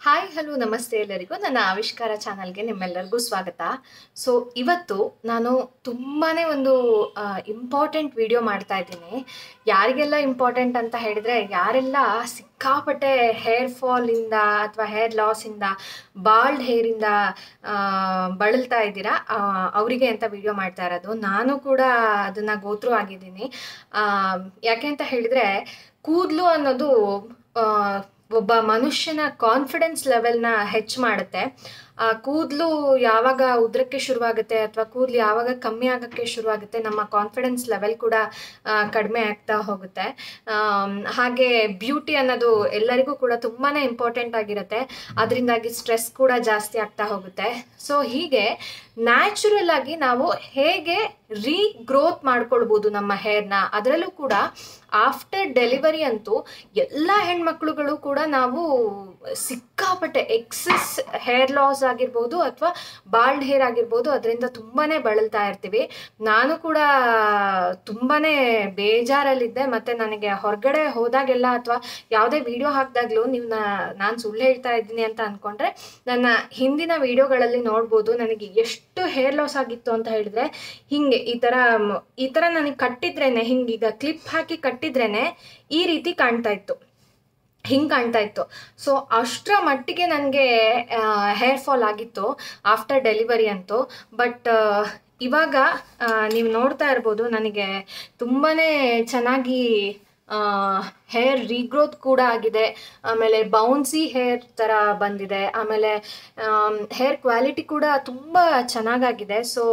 Hi hello ನಮಸ್ತೆ ಎಲ್ಲರಿಗೂ ನನ್ನ ಆವಿಷ್ಕಾರ ಚಾನಲ್ಗೆ ನಿಮ್ಮೆಲ್ಲರಿಗೂ ಸ್ವಾಗತ. ಸೊ ಇವತ್ತು ನಾನು ತುಂಬಾ ಒಂದು ಇಂಪಾರ್ಟೆಂಟ್ ವಿಡಿಯೋ ಮಾಡ್ತಾ ಇದ್ದೀನಿ. ಯಾರಿಗೆಲ್ಲ ಇಂಪಾರ್ಟೆಂಟ್ ಅಂತ ಹೇಳಿದರೆ, ಯಾರೆಲ್ಲ ಸಿಕ್ಕಾಪಟ್ಟೆ ಹೇರ್ ಫಾಲಿಂದ ಅಥವಾ ಹೇರ್ ಲಾಸಿಂದ ಬಾಲ್ಡ್ ಹೇರಿಂದ ಬಳಲ್ತಾ ಇದ್ದೀರಾ, ಅವರಿಗೆ ಅಂತ ವಿಡಿಯೋ ಮಾಡ್ತಾ ಇರೋದು. ನಾನು ಕೂಡ ಅದನ್ನು ಗೋತ್ರು ಆಗಿದ್ದೀನಿ. ಯಾಕೆ ಅಂತ ಹೇಳಿದರೆ, ಕೂದಲು ಅನ್ನೋದು ಒಬ್ಬ ಮನುಷ್ಯನ ಕಾನ್ಫಿಡೆನ್ಸ್ ಲೆವೆಲ್ನ ಹೆಚ್ಚು ಮಾಡುತ್ತೆ. ಕೂದಲು ಯಾವಾಗ ಉದ್ರಕ್ಕೆ ಶುರುವಾಗುತ್ತೆ ಅಥವಾ ಕೂದಲು ಯಾವಾಗ ಕಮ್ಮಿ ಆಗೋಕ್ಕೆ ಶುರುವಾಗುತ್ತೆ, ನಮ್ಮ ಕಾನ್ಫಿಡೆನ್ಸ್ ಲೆವೆಲ್ ಕೂಡ ಕಡಿಮೆ ಆಗ್ತಾ ಹೋಗುತ್ತೆ. ಹಾಗೆ ಬ್ಯೂಟಿ ಅನ್ನೋದು ಎಲ್ಲರಿಗೂ ಕೂಡ ತುಂಬಾ ಇಂಪಾರ್ಟೆಂಟ್ ಆಗಿರುತ್ತೆ. ಅದರಿಂದಾಗಿ ಸ್ಟ್ರೆಸ್ ಕೂಡ ಜಾಸ್ತಿ ಆಗ್ತಾ ಹೋಗುತ್ತೆ. ಸೊ ಹೀಗೆ ನ್ಯಾಚುರಲ್ ಆಗಿ ನಾವು ಹೇಗೆ ರೀಗ್ರೋತ್ ಮಾಡ್ಕೊಳ್ಬೋದು ನಮ್ಮ ಹೇರ್ನ, ಅದರಲ್ಲೂ ಕೂಡ ಆಫ್ಟರ್ ಡೆಲಿವರಿ ಅಂತೂ ಎಲ್ಲ ಹೆಣ್ಮಕ್ಳುಗಳು ಕೂಡ ನಾವು ಸಿಕ್ಕಾಪಟ್ಟೆ ಎಕ್ಸೆಸ್ ಹೇರ್ ಲಾಸ್ ಆಗಿರ್ಬೋದು ಅಥವಾ ಬಾಲ್ಡ್ ಹೇರ್ ಆಗಿರ್ಬೋದು, ಅದರಿಂದ ತುಂಬಾ ಬಳಲ್ತಾ ಇರ್ತೀವಿ. ನಾನು ಕೂಡ ತುಂಬಾ ಬೇಜಾರಲ್ಲಿದ್ದೆ. ಮತ್ತು ನನಗೆ ಹೊರಗಡೆ ಹೋದಾಗೆಲ್ಲ ಅಥವಾ ಯಾವುದೇ ವಿಡಿಯೋ ಹಾಕಿದಾಗಲೂ ನೀವು ನಾನು ಸುಳ್ಳು ಹೇಳ್ತಾ ಇದ್ದೀನಿ ಅಂತ ಅಂದ್ಕೊಂಡ್ರೆ, ನನ್ನ ಹಿಂದಿನ ವಿಡಿಯೋಗಳಲ್ಲಿ ನೋಡ್ಬೋದು ನನಗೆ ಎಷ್ಟು ಹೇರ್ ಲಾಸ್ ಆಗಿತ್ತು ಅಂತ ಹೇಳಿದ್ರೆ, ಹಿಂಗೆ ಈ ಥರ ನನಗೆ ಕಟ್ಟಿದ್ರೇನೆ, ಹಿಂಗೀಗ ಕ್ಲಿಪ್ ಹಾಕಿ ಕಟ್ಟಿದ್ರೇನೆ ಈ ರೀತಿ ಕಾಣ್ತಾ ಇತ್ತು, ಹಿಂಗೆ ಕಾಣ್ತಾ ಇತ್ತು. ಸೊ ಅಷ್ಟರ ಮಟ್ಟಿಗೆ ನನಗೆ ಹೇರ್ ಫಾಲ್ ಆಗಿತ್ತು ಆಫ್ಟರ್ ಡೆಲಿವರಿ ಅಂತೂ. ಬಟ್ ಇವಾಗ ನೀವು ನೋಡ್ತಾ ಇರ್ಬೋದು, ನನಗೆ ತುಂಬಾ ಚೆನ್ನಾಗಿ ಹೇರ್ ರೀಗ್ರೋತ್ ಕೂಡ ಆಗಿದೆ. ಆಮೇಲೆ ಬೌನ್ಸಿ ಹೇರ್ ಥರ ಬಂದಿದೆ. ಆಮೇಲೆ ಹೇರ್ ಕ್ವಾಲಿಟಿ ಕೂಡ ತುಂಬ ಚೆನ್ನಾಗಾಗಿದೆ. ಸೊ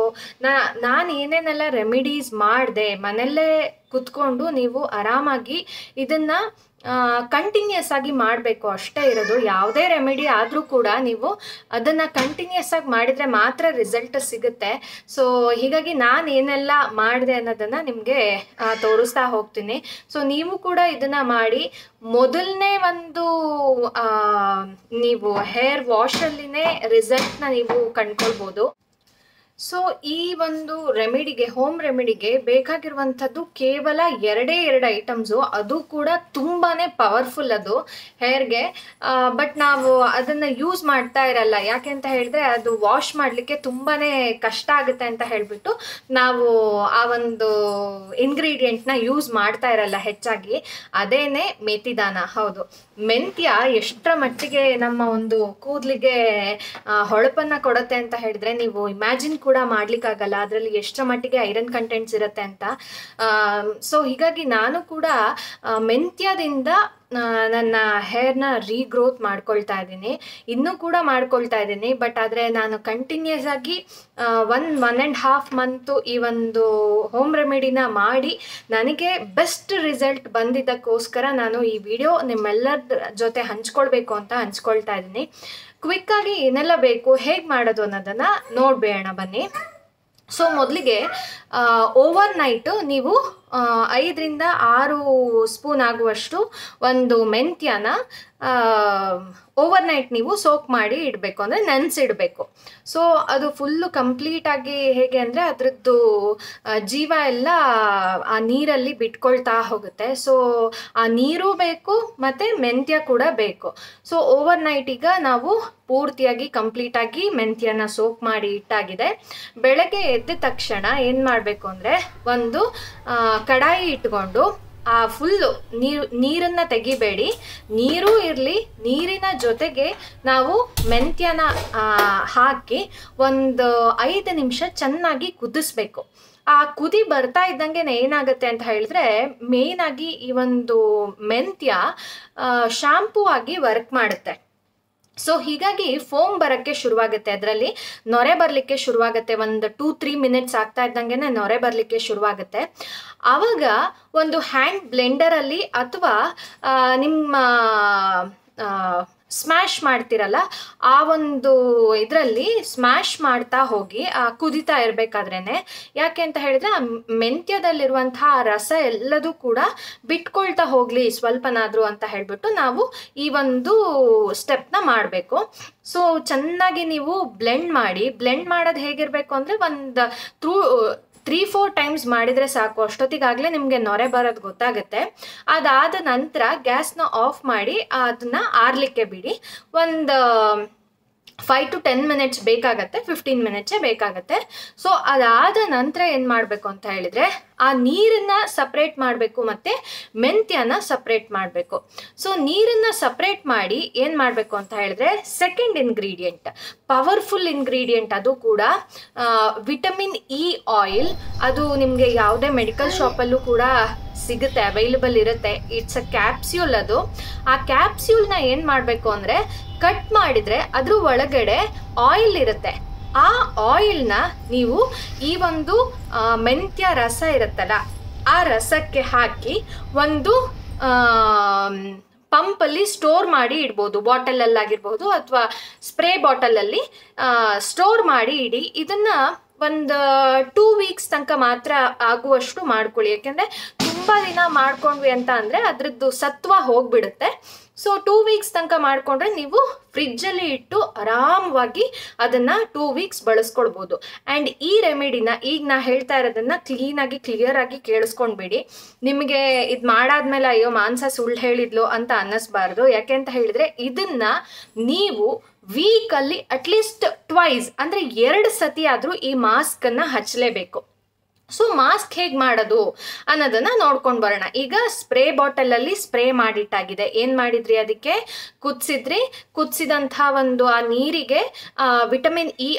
ನಾನು ಏನೇನೆಲ್ಲ ರೆಮಿಡೀಸ್ ಮಾಡಿದೆ, ಮನೆಯಲ್ಲೇ ಕುತ್ಕೊಂಡು ನೀವು ಆರಾಮಾಗಿ ಇದನ್ನು ಕಂಟಿನ್ಯೂಸ್ ಆಗಿ ಮಾಡಬೇಕು ಅಷ್ಟೇ ಇರೋದು. ಯಾವುದೇ ರೆಮಿಡಿ ಆದರೂ ಕೂಡ ನೀವು ಅದನ್ನು ಕಂಟಿನ್ಯೂಸ್ ಆಗಿ ಮಾಡಿದರೆ ಮಾತ್ರ ರಿಸಲ್ಟ್ ಸಿಗುತ್ತೆ. ಸೊ ಹೀಗಾಗಿ ನಾನು ಏನೆಲ್ಲ ಮಾಡಿದೆ ಅನ್ನೋದನ್ನು ನಿಮಗೆ ತೋರಿಸ್ತಾ ಹೋಗ್ತೀನಿ. ಸೊ ನೀವು ಕೂಡ ಇದನ್ನು ಮಾಡಿ. ಮೊದಲನೇ ಒಂದು ನೀವು ಹೇರ್ ವಾಶಲ್ಲಿನೇ ರಿಸಲ್ಟ್ನ ನೀವು ಕಂಡ್ಕೊಳ್ಬೋದು. ಸೊ ಈ ಒಂದು ರೆಮಿಡಿಗೆ, ಹೋಮ್ ರೆಮಿಡಿಗೆ ಬೇಕಾಗಿರುವಂಥದ್ದು ಕೇವಲ ಎರಡೇ ಐಟಮ್ಸು. ಅದು ಕೂಡ ತುಂಬಾ ಪವರ್ಫುಲ್ ಅದು ಹೇರ್ಗೆ. ಬಟ್ ನಾವು ಅದನ್ನು ಯೂಸ್ ಮಾಡ್ತಾ ಇರಲ್ಲ. ಯಾಕೆ ಅಂತ ಹೇಳಿದ್ರೆ, ಅದು ವಾಶ್ ಮಾಡಲಿಕ್ಕೆ ತುಂಬಾ ಕಷ್ಟ ಆಗುತ್ತೆ ಅಂತ ಹೇಳಿಬಿಟ್ಟು ನಾವು ಆ ಒಂದು ಇಂಗ್ರೀಡಿಯೆಂಟ್ನ ಯೂಸ್ ಮಾಡ್ತಾ ಇರಲ್ಲ ಹೆಚ್ಚಾಗಿ. ಅದೇನೇ ಮೆಥಿದಾನ. ಹೌದು, ಮೆಂತ್ಯ ಎಷ್ಟರ ಮಟ್ಟಿಗೆ ನಮ್ಮ ಒಂದು ಕೂದಲಿಗೆ ಹೊಳಪನ್ನು ಕೊಡುತ್ತೆ ಅಂತ ಹೇಳಿದ್ರೆ ನೀವು ಇಮ್ಯಾಜಿನ್ ಕೂಡ ಮಾಡ್ಲಿಕ್ಕಾಗಲ್ಲ, ಅದರಲ್ಲಿ ಎಷ್ಟರ ಮಟ್ಟಿಗೆ ಐರನ್ ಕಂಟೆಂಟ್ಸ್ ಇರುತ್ತೆ ಅಂತ. ಸೊ ಹೀಗಾಗಿ ನಾನು ಕೂಡ ಮೆಂತ್ಯದಿಂದ ನನ್ನ ಹೇರ್ನ ರೀಗ್ರೋತ್ ಮಾಡ್ಕೊಳ್ತಾ ಇದ್ದೀನಿ, ಇನ್ನೂ ಕೂಡ ಮಾಡ್ಕೊಳ್ತಾ ಇದ್ದೀನಿ. ಬಟ್ ಆದರೆ ನಾನು ಕಂಟಿನ್ಯೂಸ್ ಆಗಿ 1.5 ಮಂತು ಈ ಒಂದು ಹೋಮ್ ರೆಮಿಡಿನ ಮಾಡಿ ನನಗೆ ಬೆಸ್ಟ್ ರಿಸಲ್ಟ್ ಬಂದಿದ್ದಕ್ಕೋಸ್ಕರ ನಾನು ಈ ವಿಡಿಯೋ ನಿಮ್ಮೆಲ್ಲರ ಜೊತೆ ಹಂಚ್ಕೊಳ್ಬೇಕು ಅಂತ ಹಂಚ್ಕೊಳ್ತಾ ಇದ್ದೀನಿ. ಕ್ವಿಕ್ಕಾಗಿ ಏನೆಲ್ಲ ಬೇಕು, ಹೇಗೆ ಮಾಡೋದು ಅನ್ನೋದನ್ನು ನೋಡಬೇಡ ಬನ್ನಿ. ಸೊ ಮೊದಲಿಗೆ ಓವರ್ ನೈಟು ನೀವು 5ರಿಂದ 6 ಸ್ಪೂನ್ ಆಗುವಷ್ಟು ಒಂದು ಮೆಂತ್ಯನ ಓವರ್ ನೈಟ್ ನೀವು ಸೋಕ್ ಮಾಡಿ ಇಡಬೇಕು, ಅಂದರೆ ನೆನೆಸಿಡಬೇಕು. ಸೊ ಅದು ಫುಲ್ಲು ಕಂಪ್ಲೀಟಾಗಿ ಹೇಗೆ ಅಂದರೆ ಅದರದ್ದು ಜೀವ ಎಲ್ಲ ಆ ನೀರಲ್ಲಿ ಬಿಟ್ಕೊಳ್ತಾ ಹೋಗುತ್ತೆ. ಸೊ ಆ ನೀರು ಬೇಕು ಮತ್ತು ಮೆಂತ್ಯ ಕೂಡ ಬೇಕು. ಸೊ ಓವರ್ ನೈಟ್ ಈಗ ನಾವು ಪೂರ್ತಿಯಾಗಿ ಕಂಪ್ಲೀಟಾಗಿ ಮೆಂತ್ಯನ ಸೋಕ್ ಮಾಡಿ ಇಟ್ಟಾಗಿದೆ. ಬೆಳಗ್ಗೆ ಎದ್ದ ತಕ್ಷಣ ಏನು ಮಾಡಬೇಕು ಅಂದರೆ, ಒಂದು ಕಡಾಯಿ ಇಟ್ಕೊಂಡು ಆ ಫುಲ್ಲು ನೀರನ್ನು ತೆಗಿಬೇಡಿ, ನೀರು ಇರಲಿ, ನೀರಿನ ಜೊತೆಗೆ ನಾವು ಮೆಂತ್ಯನ ಹಾಕಿ ಒಂದು 5 ನಿಮಿಷ ಚೆನ್ನಾಗಿ ಕುದಿಸ್ಬೇಕು. ಆ ಕುದಿ ಬರ್ತಾ ಇದ್ದಂಗೆ ಏನಾಗುತ್ತೆ ಅಂತ ಹೇಳಿದ್ರೆ, ಮೇಯ್ನಾಗಿ ಈ ಒಂದು ಮೆಂತ್ಯ ಶಾಂಪೂ ಆಗಿ ವರ್ಕ್ ಮಾಡುತ್ತೆ. ಸೊ ಹೀಗಾಗಿ ಫೋಮ್ ಬರೋಕ್ಕೆ ಶುರುವಾಗುತ್ತೆ, ಅದರಲ್ಲಿ ನೊರೆ ಬರಲಿಕ್ಕೆ ಶುರುವಾಗುತ್ತೆ. ಒಂದು 2-3 ಮಿನಿಟ್ಸ್ ಆಗ್ತಾ ಇದ್ದಂಗೆ ನೊರೆ ಬರಲಿಕ್ಕೆ ಶುರುವಾಗುತ್ತೆ. ಆವಾಗ ಒಂದು ಹ್ಯಾಂಡ್ ಬ್ಲೆಂಡರಲ್ಲಿ ಅಥವಾ ನಿಮ್ಮ ಸ್ಮ್ಯಾಶ್ ಮಾಡ್ತಿರಲ್ಲ ಆ ಒಂದು ಇದರಲ್ಲಿ ಸ್ಮ್ಯಾಶ್ ಮಾಡ್ತಾ ಹೋಗಿ ಕುದಿತಾ ಇರಬೇಕಾದ್ರೇ. ಯಾಕೆ ಅಂತ ಹೇಳಿದ್ರೆ, ಆ ಮೆಂತ್ಯದಲ್ಲಿರುವಂತಹ ರಸ ಎಲ್ಲದೂ ಕೂಡ ಬಿಟ್ಕೊಳ್ತಾ ಹೋಗಲಿ ಸ್ವಲ್ಪನಾದರೂ ಅಂತ ಹೇಳಿಬಿಟ್ಟು ನಾವು ಈ ಒಂದು ಸ್ಟೆಪ್ನ ಮಾಡಬೇಕು. ಸೊ ಚೆನ್ನಾಗಿ ನೀವು ಬ್ಲೆಂಡ್ ಮಾಡೋದು ಹೇಗಿರಬೇಕು ಅಂದರೆ, ಒಂದು 3-4 ಟೈಮ್ಸ್ ಮಾಡಿದರೆ ಸಾಕು. ಅಷ್ಟೊತ್ತಿಗಾಗಲೇ ನಿಮಗೆ ನೊರೆ ಬರೋದು ಗೊತ್ತಾಗುತ್ತೆ. ಅದಾದ ನಂತರ ಗ್ಯಾಸ್ನ ಆಫ್ ಮಾಡಿ ಅದನ್ನು ಆರಲಿಕ್ಕೆ ಬಿಡಿ. ಒಂದು 5 to 10 minutes ಬೇಕಾಗತ್ತೆ, 15 minutes ಬೇಕಾಗತ್ತೆ. ಸೊ ಅದಾದ ನಂತರ ಏನು ಮಾಡಬೇಕು ಅಂತ ಹೇಳಿದರೆ, ಆ ನೀರನ್ನು ಸಪ್ರೇಟ್ ಮಾಡಬೇಕು ಮತ್ತು ಮೆಂತ್ಯನ ಸಪ್ರೇಟ್ ಮಾಡಬೇಕು. ಸೊ ನೀರನ್ನು ಸಪ್ರೇಟ್ ಮಾಡಿ ಏನು ಮಾಡಬೇಕು ಅಂತ ಹೇಳಿದ್ರೆ, ಸೆಕೆಂಡ್ ಇಂಗ್ರೀಡಿಯೆಂಟ್, ಪವರ್ಫುಲ್ ಇಂಗ್ರೀಡಿಯೆಂಟ್, ಅದು ಕೂಡ ವಿಟಮಿನ್ ಇ ಆಯಿಲ್. ಅದು ನಿಮಗೆ ಯಾವುದೇ ಮೆಡಿಕಲ್ ಶಾಪಲ್ಲೂ ಕೂಡ ಸಿಗುತ್ತೆ, ಅವೈಲಬಲ್ ಇರುತ್ತೆ. It's a capsule. ಅದು ಆ ಕ್ಯಾಪ್ಸ್ಯೂಲ್ನ ಏನು ಮಾಡಬೇಕು ಅಂದರೆ, ಕಟ್ ಮಾಡಿದರೆ ಅದ್ರ ಒಳಗಡೆ ಆಯಿಲ್ ಇರುತ್ತೆ. ಆ ಆಯಿಲ್ನ ನೀವು ಈ ಒಂದು ಮೆಂತ್ಯ ರಸ ಇರುತ್ತಲ್ಲ, ಆ ರಸಕ್ಕೆ ಹಾಕಿ ಒಂದು ಪಂಪಲ್ಲಿ ಸ್ಟೋರ್ ಮಾಡಿ ಇಡ್ಬೋದು. ಬಾಟಲಲ್ಲಾಗಿರ್ಬೋದು ಅಥವಾ ಸ್ಪ್ರೇ ಬಾಟಲಲ್ಲಿ ಸ್ಟೋರ್ ಮಾಡಿ ಇಡಿ. ಇದನ್ನು ಒಂದು 2 weeks ತನಕ ಮಾತ್ರ ಆಗುವಷ್ಟು ಮಾಡ್ಕೊಳ್ಳಿ. ಯಾಕೆಂದರೆ ತುಂಬ ದಿನ ಮಾಡ್ಕೊಂಡ್ವಿ ಅಂತ ಅಂದರೆ ಅದರದ್ದು ಸತ್ವ ಹೋಗ್ಬಿಡುತ್ತೆ. ಸೊ 2 weeks ತನಕ ಮಾಡಿಕೊಂಡ್ರೆ ನೀವು ಫ್ರಿಜ್ಜಲ್ಲಿ ಇಟ್ಟು ಆರಾಮವಾಗಿ ಅದನ್ನು 2 weeks ಬಳಸ್ಕೊಳ್ಬೋದು. ಆ್ಯಂಡ್ ಈ ರೆಮಿಡಿನ ಈಗ ನಾ ಹೇಳ್ತಾ ಇರೋದನ್ನು ಕ್ಲಿಯರಾಗಿ ಕೇಳಿಸ್ಕೊಂಡ್ಬಿಡಿ. ನಿಮಗೆ ಇದು ಮಾಡಾದ್ಮೇಲೆ ಅಯ್ಯೋ ಮಾನಸ ಸುಳ್ಳು ಹೇಳಿದ್ಲು ಅಂತ ಅನ್ನಿಸ್ಬಾರ್ದು. ಯಾಕೆ ಅಂತ ಹೇಳಿದರೆ, ಇದನ್ನು ನೀವು ವೀಕಲ್ಲಿ ಅಟ್ಲೀಸ್ಟ್ ಟ್ವೈಸ್ ಅಂದರೆ 2 ಸತಿ ಆದರೂ ಈ ಮಾಸ್ಕನ್ನು ಹಚ್ಚಲೇಬೇಕು. ಸೊ ಮಾಸ್ಕ್ ಹೇಗೆ ಮಾಡೋದು ಅನ್ನೋದನ್ನು ನೋಡ್ಕೊಂಡು ಬರೋಣ. ಈಗ ಸ್ಪ್ರೇ ಬಾಟಲಲ್ಲಿ ಸ್ಪ್ರೇ ಮಾಡಿಟ್ಟಾಗಿದೆ. ಏನು ಮಾಡಿದ್ರಿ, ಅದಕ್ಕೆ ಕುದಿಸಿದಂಥ ಒಂದು ಆ ನೀರಿಗೆ ವಿಟಮಿನ್ ಇ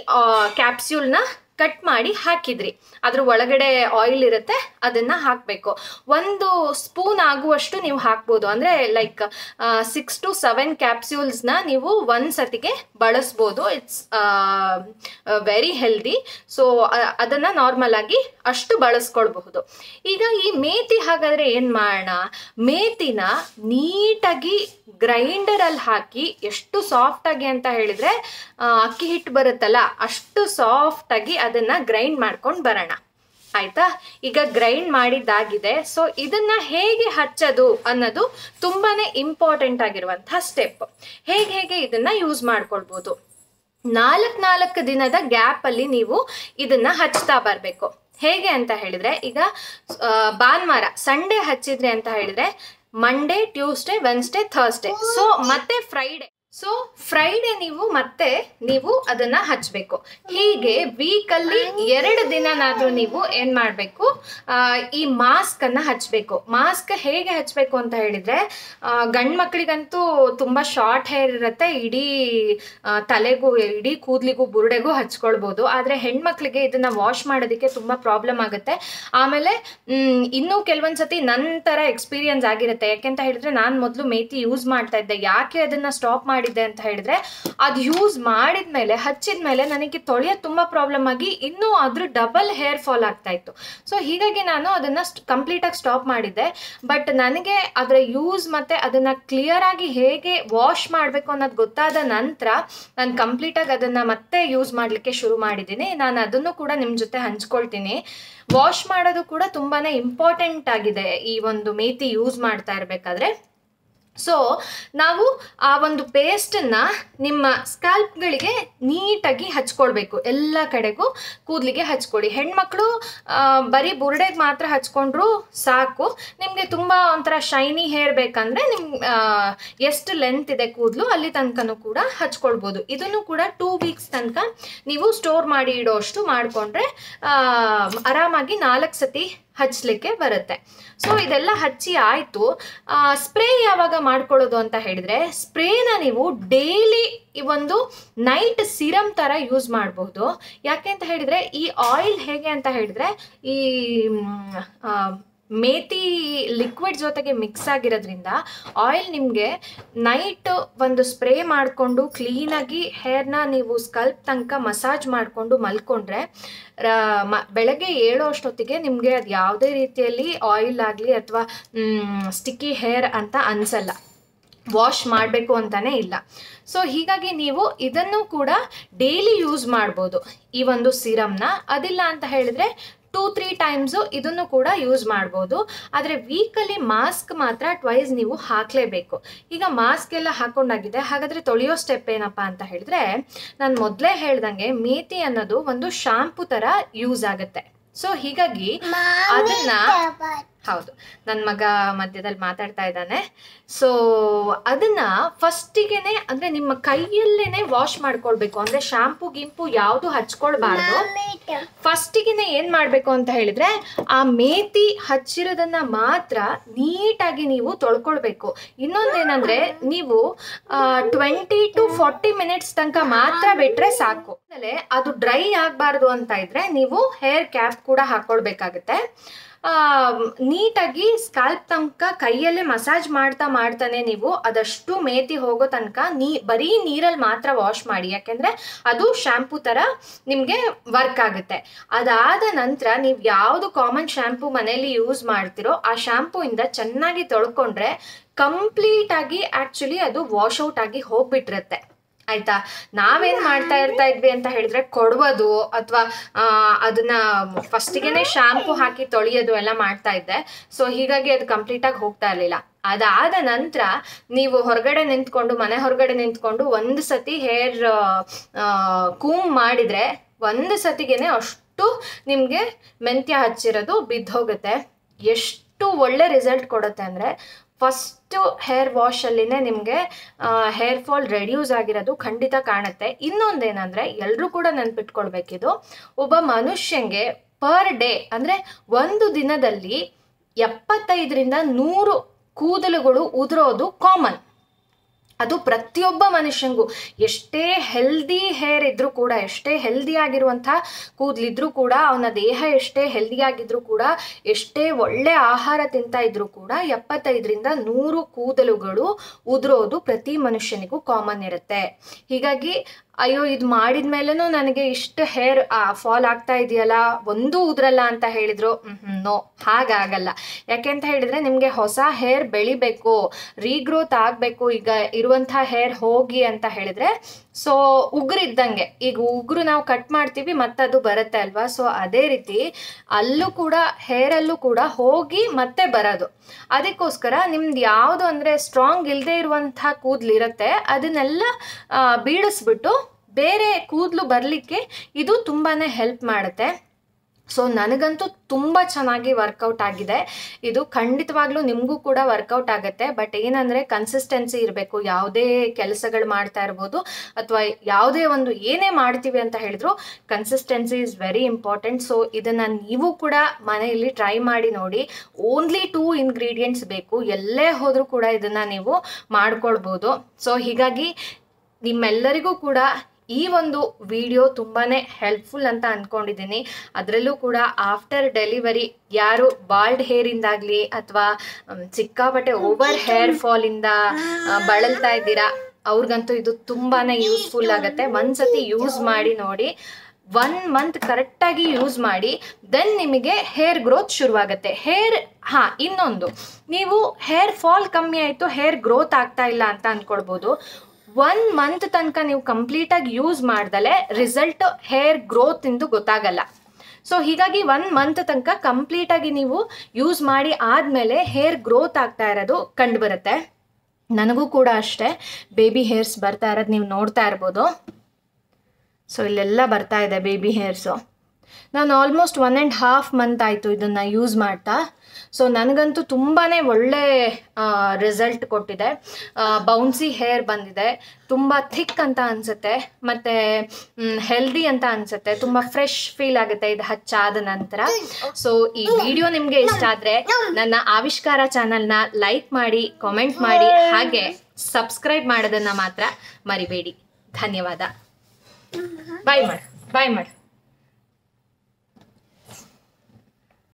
ಕ್ಯಾಪ್ಸ್ಯೂಲ್ನ ಕಟ್ ಮಾಡಿ ಹಾಕಿದ್ರಿ. ಅದ್ರ ಒಳಗಡೆ ಆಯಿಲ್ ಇರುತ್ತೆ, ಅದನ್ನು ಹಾಕಬೇಕು. 1 ಸ್ಪೂನ್ ಆಗುವಷ್ಟು ನೀವು ಹಾಕ್ಬೋದು. ಅಂದರೆ ಲೈಕ್ 6 to 7 ಕ್ಯಾಪ್ಸ್ಯೂಲ್ಸ್ನ ನೀವು ಒಂದು ಸತಿಗೆ ಬಳಸ್ಬೋದು. It's very healthy. ಸೊ ಅದನ್ನು ನಾರ್ಮಲ್ ಆಗಿ ಅಷ್ಟು ಬಳಸ್ಕೊಳ್ಬಹುದು. ಈಗ ಈ ಮೇಥಿ ಹಾಗಾದರೆ ಏನು ಮಾಡೋಣ, ಮೇಥಿನ ನೀಟಾಗಿ ಗ್ರೈಂಡರಲ್ಲಿ ಹಾಕಿ, ಎಷ್ಟು ಸಾಫ್ಟಾಗಿ ಅಂತ ಹೇಳಿದರೆ ಅಕ್ಕಿ ಹಿಟ್ಟು ಬರುತ್ತಲ್ಲ ಅಷ್ಟು ಸಾಫ್ಟಾಗಿ ಅದನ್ನು ಗ್ರೈಂಡ್ ಮಾಡ್ಕೊಂಡು ಬರೋಣ. ಆಯಿತಾ? ಈಗ ಗ್ರೈಂಡ್ ಮಾಡಿದ್ದಾಗಿದೆ. ಸೊ ಇದನ್ನು ಹೇಗೆ ಹಚ್ಚೋದು ಅನ್ನೋದು ತುಂಬಾ ಇಂಪಾರ್ಟೆಂಟ್ ಆಗಿರುವಂಥ ಸ್ಟೆಪ್. ಹೇಗೆ ಇದನ್ನು ಯೂಸ್ ಮಾಡ್ಕೊಳ್ಬೋದು. 4 ದಿನದ ಗ್ಯಾಪಲ್ಲಿ ನೀವು ಇದನ್ನು ಹಚ್ತಾ ಬರಬೇಕು. ಹೇಗೆ ಅಂತ ಹೇಳಿದರೆ, ಈಗ ಭಾನುವಾರ ಸಂಡೇ ಹಚ್ಚಿದ್ರಿ ಅಂತ ಹೇಳಿದರೆ, Monday, Tuesday, Wednesday, Thursday, so ಮತ್ತೆ ಫ್ರೈಡೇ ನೀವು ಅದನ್ನ ಹಚ್ಚಬೇಕು. ಹೀಗೆ ವೀಕಲ್ಲಿ 2 ದಿನನಾದ್ರೂ ನೀವು ಏನ್ ಮಾಡಬೇಕು, ಈ ಮಾಸ್ಕ್ ಅನ್ನ ಹಚ್ಚಬೇಕು. ಮಾಸ್ಕ್ ಹೇಗೆ ಹಚ್ಚಬೇಕು ಅಂತ ಹೇಳಿದ್ರೆ, ಗಂಡು ಮಕ್ಕಳಿಗಂತೂ ತುಂಬಾ ಶಾರ್ಟ್ ಹೇರ್ ಇರುತ್ತೆ, ಇಡೀ ತಲೆಗೂ ಇಡೀ ಕೂದಲಿಗೂ ಬುರುಡೆಗೂ ಹಚ್ಕೊಳ್ಬೋದು. ಆದ್ರೆ ಹೆಣ್ಮಕ್ಳಿಗೆ ಇದನ್ನ ವಾಶ್ ಮಾಡೋದಕ್ಕೆ ತುಂಬಾ ಪ್ರಾಬ್ಲಮ್ ಆಗುತ್ತೆ. ಆಮೇಲೆ ಇನ್ನೂ ಕೆಲವೊಂದ್ಸತಿ ನನ್ನ ತರ ಎಕ್ಸ್ಪೀರಿಯನ್ಸ್ ಆಗಿರುತ್ತೆ. ಯಾಕೆಂತ ಹೇಳಿದ್ರೆ, ನಾನು ಮೊದಲು ಮೇಥಿ ಯೂಸ್ ಮಾಡ್ತಾ ಇದ್ದೆ. ಯಾಕೆ ಅದನ್ನ ಸ್ಟಾಪ್ ಮಾಡಿದ್ದೆ ಅಂತ ಹೇಳಿದ್ರೆ, ಅದು ಯೂಸ್ ಮಾಡಿದ್ಮೇಲೆ ಹಚ್ಚಿದ್ಮೇಲೆ ನನಗೆ ತೊಳೆಯೋದು ತುಂಬಾ ಪ್ರಾಬ್ಲಮ್ ಆಗಿ ಇನ್ನೂ ಅದ್ರ ಡಬಲ್ ಹೇರ್ ಫಾಲ್ ಆಗ್ತಾ ಇತ್ತು. ಸೊ ಹೀಗಾಗಿ ನಾನು ಅದನ್ನ ಕಂಪ್ಲೀಟ್ ಆಗಿ ಸ್ಟಾಪ್ ಮಾಡಿದ್ದೆ. ಬಟ್ ನನಗೆ ಅದರ ಯೂಸ್ ಮತ್ತೆ ಅದನ್ನ ಕ್ಲಿಯರ್ ಆಗಿ ಹೇಗೆ ವಾಶ್ ಮಾಡಬೇಕು ಅನ್ನೋದು ಗೊತ್ತಾದ ನಂತರ ನಾನು ಕಂಪ್ಲೀಟ್ ಆಗಿ ಅದನ್ನ ಮತ್ತೆ ಯೂಸ್ ಮಾಡಲಿಕ್ಕೆ ಶುರು ಮಾಡಿದ್ದೀನಿ. ನಾನು ಅದನ್ನು ಕೂಡ ನಿಮ್ಮ ಜೊತೆ ಹಂಚ್ಕೊಳ್ತೀನಿ. ವಾಶ್ ಮಾಡೋದು ಕೂಡ ತುಂಬಾನೇ ಇಂಪಾರ್ಟೆಂಟ್ ಆಗಿದೆ ಈ ಒಂದು ಮೇಥಿ ಯೂಸ್ ಮಾಡ್ತಾ ಇರಬೇಕಾದ್ರೆ. ಸೊ ನಾವು ಆ ಒಂದು ಪೇಸ್ಟನ್ನು ನಿಮ್ಮ ಸ್ಕ್ಯಾಲ್ಪ್ಗಳಿಗೆ ನೀಟಾಗಿ ಹಚ್ಕೊಳ್ಬೇಕು. ಎಲ್ಲ ಕಡೆಗೂ ಕೂದಲಿಗೆ ಹಚ್ಕೊಳ್ಳಿ. ಹೆಣ್ಮಕ್ಳು ಬರೀ ಬುರುಡೆಗೆ ಮಾತ್ರ ಹಚ್ಕೊಂಡ್ರು ಸಾಕು. ನಿಮಗೆ ತುಂಬ ಒಂಥರ ಶೈನಿ ಹೇರ್ ಬೇಕಂದರೆ ಎಷ್ಟು ಲೆಂತ್ ಇದೆ ಕೂದಲು ಅಲ್ಲಿ ತನಕನೂ ಕೂಡ ಹಚ್ಕೊಳ್ಬೋದು. ಇದನ್ನು ಕೂಡ 2 weeks ತನಕ ನೀವು ಸ್ಟೋರ್ ಮಾಡಿ ಇಡೋಷ್ಟು ಮಾಡಿಕೊಂಡ್ರೆ ಆರಾಮಾಗಿ 4 ಸತಿ ಹಚ್ಚಲಿಕ್ಕೆ ಬರುತ್ತೆ. ಸೊ ಇದೆಲ್ಲ ಹಚ್ಚಿ ಆಯಿತು. ಸ್ಪ್ರೇ ಯಾವಾಗ ಮಾಡ್ಕೊಳ್ಳೋದು ಅಂತ ಹೇಳಿದರೆ, ಸ್ಪ್ರೇನ ನೀವು ಡೈಲಿ ಒಂದು ನೈಟ್ ಸಿರಮ್ ಥರ ಯೂಸ್ ಮಾಡಬಹುದು. ಯಾಕೆ ಅಂತ ಹೇಳಿದರೆ, ಈ ಆಯಿಲ್ ಹೇಗೆ ಅಂತ ಹೇಳಿದರೆ, ಈ ಮೇಥಿ ಲಿಕ್ವಿಡ್ ಜೊತೆಗೆ ಮಿಕ್ಸ್ ಆಗಿರೋದ್ರಿಂದ ಆಯಿಲ್ ನಿಮಗೆ ನೈಟ್ ಒಂದು ಸ್ಪ್ರೇ ಮಾಡಿಕೊಂಡು ಕ್ಲೀನಾಗಿ ಹೇರ್ನ ನೀವು ಸ್ಕಲ್ಪ್ ತನಕ ಮಸಾಜ್ ಮಾಡಿಕೊಂಡು ಮಲ್ಕೊಂಡ್ರೆ ಬೆಳಗ್ಗೆ ಏಳೋ ಅಷ್ಟೊತ್ತಿಗೆ ನಿಮಗೆ ಅದು ಯಾವುದೇ ರೀತಿಯಲ್ಲಿ ಆಯಿಲ್ ಆಗಲಿ ಅಥವಾ ಸ್ಟಿಕ್ಕಿ ಹೇರ್ ಅಂತ ಅನಿಸಲ್ಲ. ವಾಶ್ ಮಾಡಬೇಕು ಅಂತಾನೆ ಇಲ್ಲ. ಸೊ ಹೀಗಾಗಿ ನೀವು ಇದನ್ನು ಕೂಡ ಡೈಲಿ ಯೂಸ್ ಮಾಡ್ಬೋದು ಈ ಒಂದು ಸಿರಮ್ನ. ಅದಿಲ್ಲ ಅಂತ ಹೇಳಿದ್ರೆ 2-3 ಟೈಮ್ಸು ಇದನ್ನು ಕೂಡ ಯೂಸ್ ಮಾಡ್ಬೋದು. ಆದರೆ ವೀಕಲ್ಲಿ ಮಾಸ್ಕ್ ಮಾತ್ರ ಟ್ವೈಸ್ ನೀವು ಹಾಕಲೇಬೇಕು. ಈಗ ಮಾಸ್ಕ್ ಎಲ್ಲ ಹಾಕೊಂಡಾಗಿದೆ, ಹಾಗಾದರೆ ತೊಳೆಯೋ ಸ್ಟೆಪ್ ಏನಪ್ಪ ಅಂತ ಹೇಳಿದ್ರೆ, ನಾನು ಮೊದಲೇ ಹೇಳ್ದಂಗೆ ಮೇಥಿ ಅನ್ನೋದು ಒಂದು ಶಾಂಪು ಥರ ಯೂಸ್ ಆಗುತ್ತೆ. ಸೊ ಹೀಗಾಗಿ ಅದನ್ನ ಹೌದು, ನನ್ನ ಮಗ ಮಧ್ಯದಲ್ಲಿ ಮಾತಾಡ್ತಾ ಇದ್ದಾನೆ. ಸೊ ಅದನ್ನ ಫಸ್ಟಿಗೆನೆ ಅಂದ್ರೆ ನಿಮ್ಮ ಕೈಯಲ್ಲೇನೆ ವಾಶ್ ಮಾಡ್ಕೊಳ್ಬೇಕು. ಅಂದ್ರೆ ಶಾಂಪು ಗಿಂಪು ಯಾವುದು ಹಚ್ಕೊಳ್ಬಾರ್ದು. ಫಸ್ಟಿಗೆನೆ ಏನ್ ಮಾಡ್ಬೇಕು ಅಂತ ಹೇಳಿದ್ರೆ ಆ ಮೇಥಿ ಹಚ್ಚಿರೋದನ್ನ ಮಾತ್ರ ನೀಟಾಗಿ ನೀವು ತೊಳ್ಕೊಳ್ಬೇಕು. ಇನ್ನೊಂದೇನಂದ್ರೆ ನೀವು 20 to 40 minutes ತನಕ ಮಾತ್ರ ಬಿಟ್ರೆ ಸಾಕು. ಆಮೇಲೆ ಅದು ಡ್ರೈ ಆಗ್ಬಾರ್ದು ಅಂತ ಇದ್ರೆ ನೀವು ಹೇರ್ ಕ್ಯಾಪ್ ಕೂಡ ಹಾಕೊಳ್ಬೇಕಾಗತ್ತೆ. ನೀಟಾಗಿ ಸ್ಕಾಲ್ಪ್ ತನಕ ಕೈಯಲ್ಲೇ ಮಸಾಜ್ ಮಾಡ್ತಾನೆ ನೀವು ಅದಷ್ಟು ಮೇಥಿ ಹೋಗೋ ತನಕ ಬರೀ ನೀರಲ್ಲಿ ಮಾತ್ರ ವಾಶ್ ಮಾಡಿ. ಯಾಕೆಂದ್ರೆ ಅದು ಶಾಂಪೂ ತರ ನಿಮ್ಗೆ ವರ್ಕ್ ಆಗುತ್ತೆ. ಅದಾದ ನಂತರ ನೀವು ಯಾವ್ದು ಕಾಮನ್ ಶಾಂಪೂ ಮನೆಯಲ್ಲಿ ಯೂಸ್ ಮಾಡ್ತಿರೋ ಆ ಶಾಂಪೂ ಇಂದ ಚೆನ್ನಾಗಿ ತೊಳ್ಕೊಂಡ್ರೆ ಕಂಪ್ಲೀಟ್ ಆಗಿ ಆಕ್ಚುಲಿ ಅದು ವಾಶ್ ಔಟ್ ಆಗಿ ಹೋಗ್ಬಿಟ್ಟಿರುತ್ತೆ. ಆಯ್ತಾ? ನಾವೇನ್ ಮಾಡ್ತಾ ಇದ್ವಿ ಅಂತ ಹೇಳಿದ್ರೆ ಕೊಡುವುದು ಅಥವಾ ಅದನ್ನ ಫಸ್ಟಿಗೆನೆ ಶಾಂಪೂ ಹಾಕಿ ತೊಳೆಯೋದು ಎಲ್ಲ ಮಾಡ್ತಾ ಇದ್ದೆ. ಸೊ ಹೀಗಾಗಿ ಅದು ಕಂಪ್ಲೀಟ್ ಆಗಿ ಹೋಗ್ತಾ ಇರ್ಲಿಲ್ಲ. ಅದಾದ ನಂತರ ನೀವು ಮನೆ ಹೊರಗಡೆ ನಿಂತ್ಕೊಂಡು ಒಂದು ಸತಿ ಹೇರ್ ಕೂಮ್ ಮಾಡಿದ್ರೆ ಒಂದು ಸತಿಗೆನೆ ಅಷ್ಟು ನಿಮ್ಗೆ ಮೆಂತ್ಯ ಹಚ್ಚಿರೋದು ಬಿದ್ದೋಗುತ್ತೆ. ಎಷ್ಟು ಒಳ್ಳೆ ರಿಸಲ್ಟ್ ಕೊಡುತ್ತೆ ಅಂದ್ರೆ ಫಸ್ಟ್ ಹೇರ್ ವಾಶ್ ಅಲ್ಲಿನೇ ನಿಮ್ಗೆ ಹೇರ್ ಫಾಲ್ ರೆಡ್ಯೂಸ್ ಆಗಿರೋದು ಖಂಡಿತ ಕಾಣುತ್ತೆ. ಇನ್ನೊಂದೇನಂದ್ರೆ ಎಲ್ರೂ ಕೂಡ ನೆನ್ಪಿಟ್ಕೊಳ್ಬೇಕಿದು, ಒಬ್ಬ ಮನುಷ್ಯಂಗೆ ಪರ್ ಡೇ ಅಂದ್ರೆ ಒಂದು ದಿನದಲ್ಲಿ 75ರಿಂದ 100 ಕೂದಲುಗಳು ಉದುರೋದು ಕಾಮನ್. ಅದು ಪ್ರತಿಯೊಬ್ಬ ಮನುಷ್ಯಂಗೂ ಎಷ್ಟೇ ಹೆಲ್ದಿ ಹೇರ್ ಇದ್ರೂ ಕೂಡ, ಎಷ್ಟೇ ಹೆಲ್ದಿ ಆಗಿರುವಂತಹ ಕೂದಲಿದ್ರೂ ಕೂಡ, ಅವನ ದೇಹ ಎಷ್ಟೇ ಹೆಲ್ದಿ ಆಗಿದ್ರು ಕೂಡ, ಎಷ್ಟೇ ಒಳ್ಳೆ ಆಹಾರ ತಿಂತಾ ಇದ್ರು ಕೂಡ 75ರಿಂದ 100 ಕೂದಲುಗಳು ಉದುರೋದು ಪ್ರತಿ ಮನುಷ್ಯನಿಗೂ ಕಾಮನ್ ಇರುತ್ತೆ. ಹೀಗಾಗಿ ಅಯ್ಯೋ ಇದು ಮಾಡಿದ್ಮೇಲೆನೂ ನನಗೆ ಇಷ್ಟು ಹೇರ್ ಫಾಲ್ ಆಗ್ತಾ ಇದೆಯಲ್ಲ, ಒಂದೂ ಉದ್ರಲ್ಲ ಅಂತ ಹೇಳಿದ್ರು, ನೋ, ಹಾಗಾಗಲ್ಲ. ಯಾಕೆ ಅಂತ ಹೇಳಿದ್ರೆ ನಿಮ್ಗೆ ಹೊಸ ಹೇರ್ ಬೆಳಿಬೇಕು, ರೀಗ್ರೋತ್ ಆಗ್ಬೇಕು, ಈಗ ಇರುವಂತಹ ಹೇರ್ ಹೋಗಿ ಅಂತ ಹೇಳಿದ್ರೆ ಸೊ ಉಗುರು ಇದ್ದಂಗೆ. ಈಗ ಉಗುರು ನಾವು ಕಟ್ ಮಾಡ್ತೀವಿ ಮತ್ತದು ಬರುತ್ತೆ ಅಲ್ವಾ? ಸೊ ಅದೇ ರೀತಿ ಅಲ್ಲೂ ಕೂಡ ಹೇರಲ್ಲೂ ಕೂಡ ಹೋಗಿ ಮತ್ತೆ ಬರೋದು. ಅದಕ್ಕೋಸ್ಕರ ನಿಮ್ದು ಯಾವುದು ಅಂದ್ರೆ ಸ್ಟ್ರಾಂಗ್ ಇಲ್ಲದೆ ಇರುವಂತಹ ಕೂದಲಿರುತ್ತೆ ಅದನ್ನೆಲ್ಲ ಬೀಳಿಸ್ಬಿಟ್ಟು ಬೇರೆ ಕೂದಲು ಬರಲಿಕ್ಕೆ ಇದು ತುಂಬಾನೇ ಹೆಲ್ಪ್ ಮಾಡುತ್ತೆ. ಸೊ ನನಗಂತೂ ತುಂಬ ಚೆನ್ನಾಗಿ ವರ್ಕೌಟ್ ಆಗಿದೆ. ಇದು ಖಂಡಿತವಾಗ್ಲೂ ನಿಮಗೂ ಕೂಡ ವರ್ಕೌಟ್ ಆಗುತ್ತೆ. ಬಟ್ ಏನಂದರೆ ಕನ್ಸಿಸ್ಟೆನ್ಸಿ ಇರಬೇಕು. ಯಾವುದೇ ಕೆಲಸಗಳು ಮಾಡ್ತಾ ಇರ್ಬೋದು ಅಥವಾ ಯಾವುದೇ ಒಂದು ಏನೇ ಮಾಡ್ತೀವಿ ಅಂತ ಹೇಳಿದ್ರು consistency is very important. So ಇದನ್ನು ನೀವು ಕೂಡ ಮನೆಯಲ್ಲಿ ಟ್ರೈ ಮಾಡಿ ನೋಡಿ. ಓನ್ಲಿ 2 ಇಂಗ್ರೀಡಿಯೆಂಟ್ಸ್ ಬೇಕು, ಎಲ್ಲೇ ಹೋದರೂ ಕೂಡ ಇದನ್ನು ನೀವು ಮಾಡ್ಕೊಳ್ಬೋದು. ಸೊ ಹೀಗಾಗಿ ನಿಮ್ಮೆಲ್ಲರಿಗೂ ಕೂಡ ಈ ಒಂದು ವಿಡಿಯೋ ತುಂಬಾನೇ ಹೆಲ್ಪ್ಫುಲ್ ಅಂತ ಅಂದ್ಕೊಂಡಿದ್ದೀನಿ. ಅದರಲ್ಲೂ ಕೂಡ ಆಫ್ಟರ್ ಡೆಲಿವರಿ ಯಾರು ಬಾಲ್ಡ್ ಹೇರಿಂದಾಗಲಿ ಅಥವಾ ಸಿಕ್ಕಾಪಟ್ಟೆ ಓವರ್ ಹೇರ್ ಫಾಲಿಂದ ಬಳಲ್ತಾ ಇದ್ದೀರಾ ಅವ್ರಿಗಂತೂ ಇದು ತುಂಬಾನೇ ಯೂಸ್ಫುಲ್ ಆಗುತ್ತೆ. ಒಂದ್ಸತಿ ಯೂಸ್ ಮಾಡಿ ನೋಡಿ, 1 ಮಂತ್ ಕರೆಕ್ಟಾಗಿ ಯೂಸ್ ಮಾಡಿ, ದೆನ್ ನಿಮಗೆ ಹೇರ್ ಗ್ರೋತ್ ಶುರುವಾಗುತ್ತೆ. ಇನ್ನೊಂದು, ನೀವು ಹೇರ್ ಫಾಲ್ ಕಮ್ಮಿ ಆಯಿತು, ಹೇರ್ ಗ್ರೋತ್ ಆಗ್ತಾ ಇಲ್ಲ ಅಂತ ಅಂದ್ಕೊಳ್ಬೋದು. 1 ಮಂತ್ ತನಕ ನೀವು ಕಂಪ್ಲೀಟಾಗಿ ಯೂಸ್ ಮಾಡ್ದಲೆ ರಿಸಲ್ಟ್ ಹೇರ್ ಗ್ರೋತ್ ಇಂದು ಗೊತ್ತಾಗಲ್ಲ. ಸೊ ಹೀಗಾಗಿ 1 ಮಂತ್ ತನಕ ಕಂಪ್ಲೀಟಾಗಿ ನೀವು ಯೂಸ್ ಮಾಡಿ ಆದಮೇಲೆ ಹೇರ್ ಗ್ರೋತ್ ಆಗ್ತಾ ಇರೋದು ಕಂಡು ಬರುತ್ತೆ. ನನಗೂ ಕೂಡ ಅಷ್ಟೇ ಬೇಬಿ ಹೇರ್ಸ್ ಬರ್ತಾ ಇರೋದು ನೀವು ನೋಡ್ತಾ ಇರ್ಬೋದು. ಸೊ ಇಲ್ಲೆಲ್ಲ ಬರ್ತಾ ಇದೆ ಬೇಬಿ ಹೇರ್ಸು. ನಾನು ಆಲ್ಮೋಸ್ಟ್ 1.5 ಮಂತ್ ಆಯಿತು ಇದನ್ನು ಯೂಸ್ ಮಾಡ್ತಾ. ಸೊ ನನಗಂತೂ ತುಂಬಾ ಒಳ್ಳೆ ರಿಸಲ್ಟ್ ಕೊಟ್ಟಿದೆ. ಬೌನ್ಸಿ ಹೇರ್ ಬಂದಿದೆ, ತುಂಬ ಥಿಕ್ ಅಂತ ಅನಿಸುತ್ತೆ, ಮತ್ತು ಹೆಲ್ದಿ ಅಂತ ಅನಿಸುತ್ತೆ, ತುಂಬ ಫ್ರೆಶ್ ಫೀಲ್ ಆಗುತ್ತೆ ಇದು ಹಚ್ಚಾದ ನಂತರ. ಸೊ ಈ ವಿಡಿಯೋ ನಿಮಗೆ ಇಷ್ಟ ಆದರೆ ನನ್ನ ಆವಿಷ್ಕಾರ ಚಾನಲ್ನ ಲೈಕ್ ಮಾಡಿ, ಕಾಮೆಂಟ್ ಮಾಡಿ, ಹಾಗೆ ಸಬ್ಸ್ಕ್ರೈಬ್ ಮಾಡೋದನ್ನು ಮಾತ್ರ ಮರಿಬೇಡಿ. ಧನ್ಯವಾದ. ಬಾಯ್ ಮಾಡು.